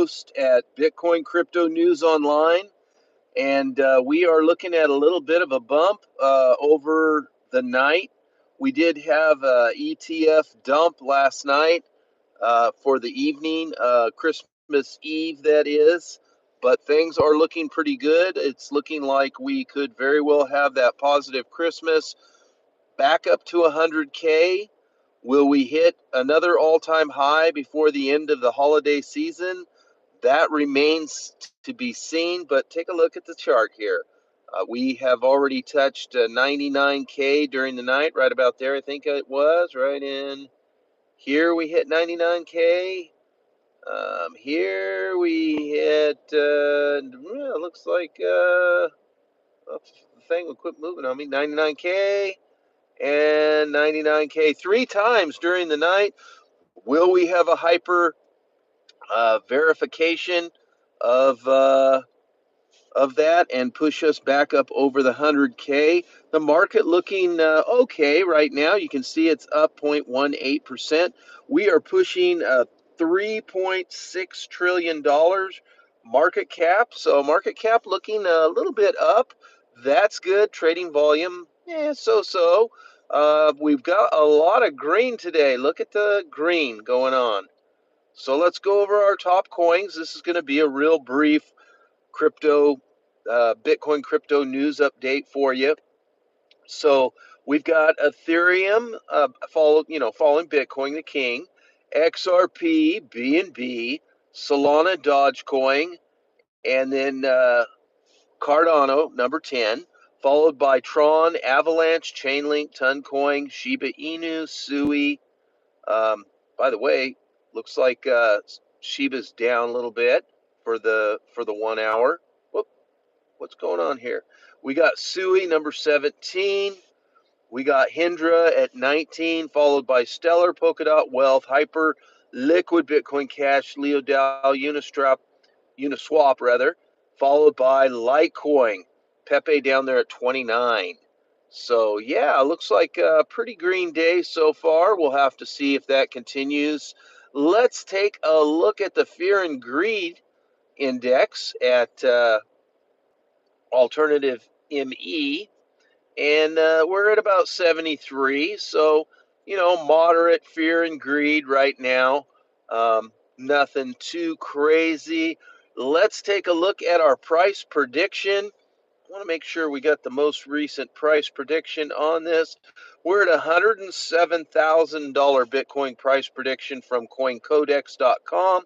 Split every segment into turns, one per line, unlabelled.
host at Bitcoin Crypto News Online, and we are looking at a little bit of a bump over the night. We did have a ETF dump last night for the evening, Christmas Eve, that is, but things are looking pretty good. It's looking like we could very well have that positive Christmas back up to 100K. Will we hit another all-time high before the end of the holiday season? That remains to be seen, but take a look at the chart here. We have already touched 99K during the night, right about there. I think it was right in here. We hit 99K. Here we hit, it looks like the thing will quit moving on me, 99K and 99K 3 times during the night. Will we have a hyper verification of that and push us back up over the 100K? The market looking okay right now. You can see it's up 0.18%. We are pushing $3.6 trillion market cap. So market cap looking a little bit up. That's good. Trading volume, so-so. We've got a lot of green today. Look at the green going on. So let's go over our top coins. This is going to be a real brief crypto, Bitcoin crypto news update for you. So we've got Ethereum, following Bitcoin, the king, XRP, BNB, Solana, Dogecoin, and then Cardano, number 10, followed by Tron, Avalanche, Chainlink, Toncoin, Shiba Inu, Sui. By the way, looks like Shiba's down a little bit for the 1 hour. Whoop, what's going on here? We got Sui, number 17. We got Hydra at 19, followed by Stellar, Polkadot, Wealth, Hyper, Liquid, Bitcoin Cash, Leodal, Uniswap rather, followed by Litecoin, Pepe down there at 29. So yeah, looks like a pretty green day so far. We'll have to see if that continues. Let's take a look at the Fear and Greed Index at Alternative ME, and we're at about 73. So, moderate fear and greed right now. Nothing too crazy. Let's take a look at our price prediction. I want to make sure we got the most recent price prediction on this. We're at $107,000 Bitcoin price prediction from coincodex.com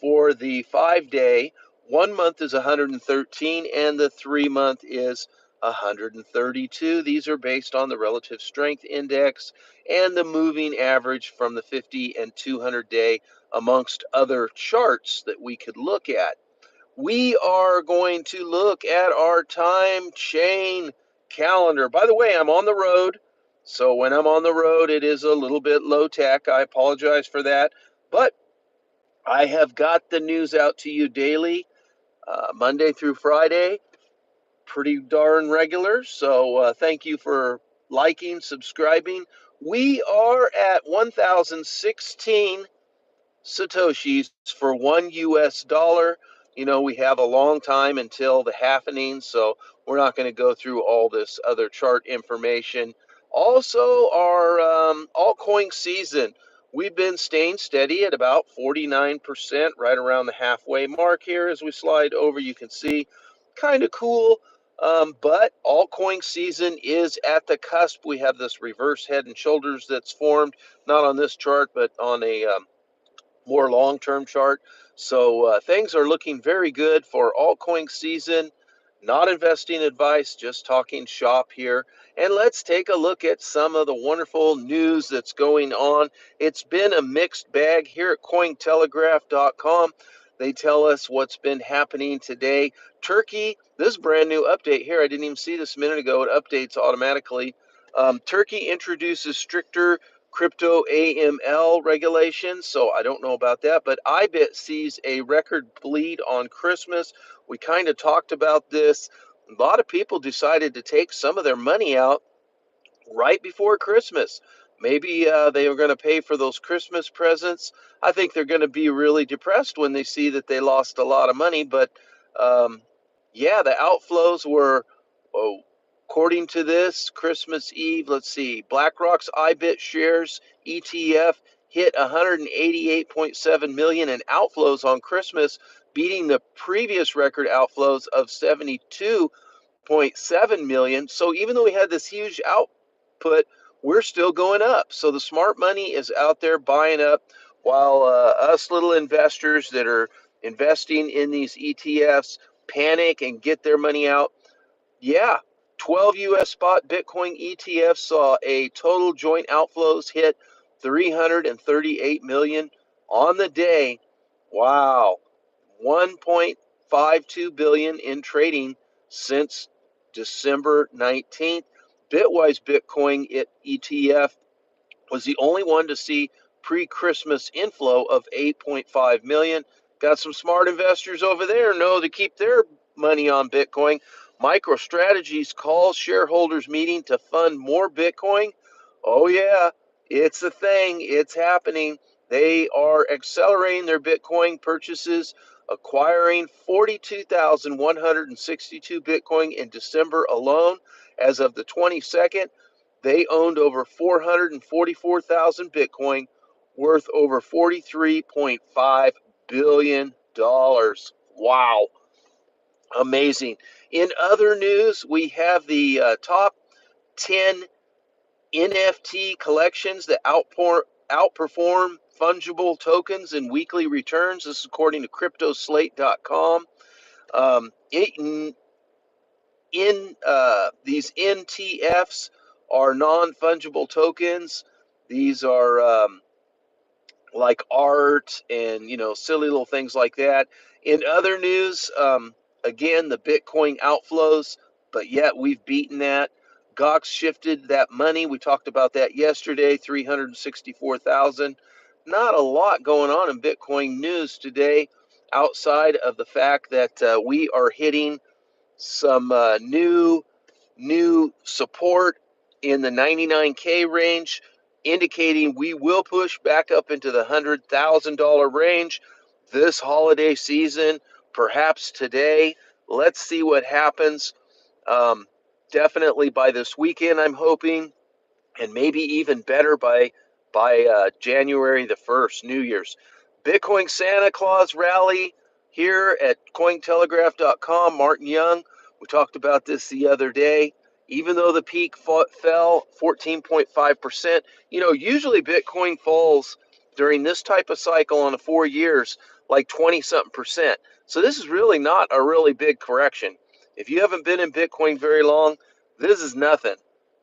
for the 5-day. 1 month is 113 and the 3-month is 132. These are based on the relative strength index and the moving average from the 50 and 200 day, amongst other charts that we could look at. We are going to look at our time chain calendar. By the way, I'm on the road, so when I'm on the road, it is a little bit low tech. I apologize for that, but I have got the news out to you daily, Monday through Friday, pretty darn regular. So thank you for liking, subscribing. We are at 1,016 Satoshis for $1 US. We have a long time until the halvening, so we're not going to go through all this other chart information. Also, our altcoin season, we've been staying steady at about 49%, right around the halfway mark here. As we slide over, you can see, kind of cool. But altcoin season is at the cusp. We have this reverse head and shoulders that's formed, not on this chart, but on a more long-term chart. So things are looking very good for altcoin season. Not investing advice, just talking shop here. And let's take a look at some of the wonderful news that's going on. It's been a mixed bag here at Cointelegraph.com. They tell us what's been happening today. Turkey, this is a brand new update here. I didn't even see this a minute ago. It updates automatically. Turkey introduces stricter crypto AML regulations, so I don't know about that, but IBIT sees a record bleed on Christmas. We kind of talked about this. A lot of people decided to take some of their money out right before Christmas. Maybe they are going to pay for those Christmas presents. I think they're going to be really depressed when they see that they lost a lot of money. But um, yeah, the outflows were, oh, according to this, Christmas Eve. Let's see, BlackRock's IBIT shares ETF hit 188.7 million in outflows on Christmas, beating the previous record outflows of 72.7 million. So even though we had this huge output, we're still going up. So the smart money is out there buying up, while us little investors that are investing in these ETFs panic and get their money out. Yeah, 12 US spot Bitcoin ETFs saw a total joint outflows hit 338 million on the day. Wow. 1.52 billion in trading since December 19th. Bitwise Bitcoin ETF was the only one to see pre-Christmas inflow of 8.5 million. Got some smart investors over there know to keep their money on Bitcoin. MicroStrategies calls shareholders meeting to fund more Bitcoin. Oh yeah, it's a thing. It's happening. They are accelerating their Bitcoin purchases, acquiring 42,162 Bitcoin in December alone. As of the 22nd, they owned over 444,000 Bitcoin, worth over $43.5 billion. Wow, amazing. In other news, we have the top 10 NFT collections that outperform fungible tokens in weekly returns. This is according to cryptoslate.com. These NTFs are non-fungible tokens. These are like art and silly little things like that. In other news, again, the Bitcoin outflows, but yet we've beaten that. Gox shifted that money. We talked about that yesterday. 364,000. Not a lot going on in Bitcoin news today, outside of the fact that we are hitting some new support in the 99K range, indicating we will push back up into the $100,000 range this holiday season, perhaps today. Let's see what happens. Um, Definitely by this weekend, I'm hoping, and maybe even better by January the 1st, New Year's. Bitcoin Santa Claus rally here at cointelegraph.com. Martin Young, we talked about this the other day. Even though the peak fell 14.5%, usually Bitcoin falls during this type of cycle on the 4 years like 20 something percent. So this is really not a really big correction. If you haven't been in Bitcoin very long, this is nothing.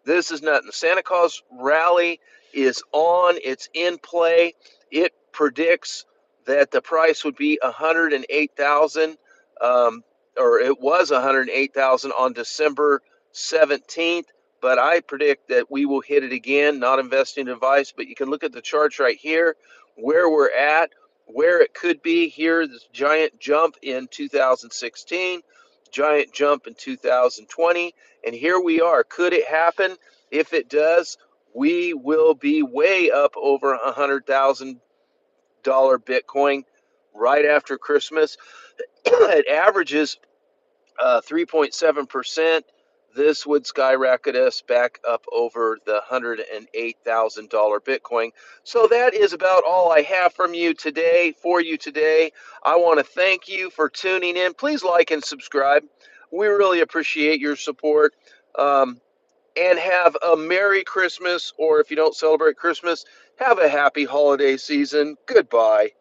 This is nothing. The Santa Claus rally is on. It's in play. It predicts that the price would be 108,000, or it was 108,000 on December 17th. But I predict that we will hit it again. Not investing advice, but you can look at the charts right here, where we're at, where it could be. Here, this giant jump in 2016, giant jump in 2020. And here we are. Could it happen? If it does, we will be way up over $100,000 Bitcoin right after Christmas. It averages 3.7%. This would skyrocket us back up over the $108,000 Bitcoin. So that is about all I have for you today. I want to thank you for tuning in. Please like and subscribe. We really appreciate your support. And have a Merry Christmas, or if you don't celebrate Christmas, have a happy holiday season. Goodbye.